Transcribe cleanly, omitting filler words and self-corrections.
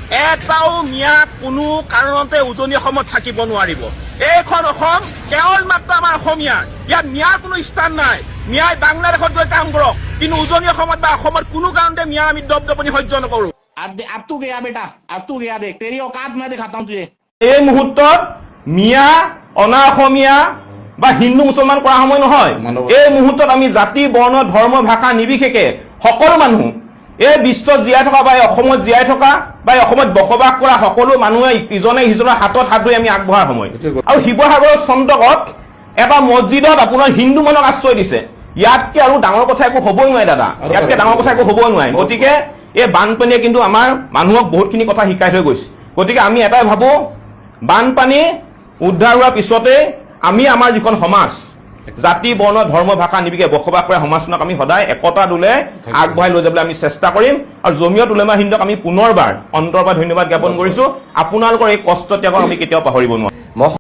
এটাও মিয়া কোনো কাৰণতে উজনি অসমত থাকিব নোৱাৰিব। এইখন অসম কেৱল মাত্ৰ আমাৰ অসমীয়াৰ, ইয়াত মিয়াৰ কোনো স্থান নাই। মিয়াই বাংলাদেশত গৈ কাম কৰক, কিন্তু উজনি অসমত বা অসমত কোনো কাৰণতে মিয়া আমি দপদপনি সহ্য নকৰো। अब तू गया बेटा, अब तू गया, देख तेरी औकात मैं दिखाता हूँ तुझे। এই মুহূৰ্তত মিয়া অনা অসমীয়া বা হিন্দু মুছলমান কৰা সময় নহয়। এই মুহূৰ্তত আমি জাতি বৰ্ণ ধৰ্ম ভাষা নিৰ্বিশেষে সকলো মানুহ এই বিশ্বত জীয়াই থকা বা অসমত জীয়াই থকা বা অসমত বসবাস কৰা সকলো মানুহে ইজনে সিজনৰ হাতত হাত ধৰি আমি আগবঢ়াৰ সময়। আৰু শিৱসাগৰৰ চন্দকত এটা মছজিদত আপোনাৰ হিন্দু মানুহক আশ্ৰয় দিছে। ইয়াতকে আৰু ডাঙৰ কথা একো হ'বই নোৱাৰে দাদা, ইয়াতকে ডাঙৰ কথা একো হ'বই নোৱাৰে। গতিকে এই বানপানীয়ে কিন্তু আমাৰ মানুহক বহুতখিনি কথা শিকাই থৈ গৈছে। গতিকে আমি এটাই ভাবো, বানপানী উদ্ধাৰ হোৱাৰ পিছতে আমি আমাৰ যিখন সমাজ জাতি বৰ্ণ ধৰ্ম ভাষা নিৰ্বিশেষে বসবাস কৰা সমাজখনক আমি সদায় একতা দোলে আগবঢ়াই লৈ যাবলৈ আমি চেষ্টা কৰিম। আৰু জমিয়ত উলেমা হিন্দক আমি পুনৰবাৰ অন্তৰৰ পৰা ধন্যবাদ জ্ঞাপন কৰিছো। আপোনালোকৰ এই কষ্ট ত্যাগক আমি কেতিয়াও পাহৰিব নোৱাৰো।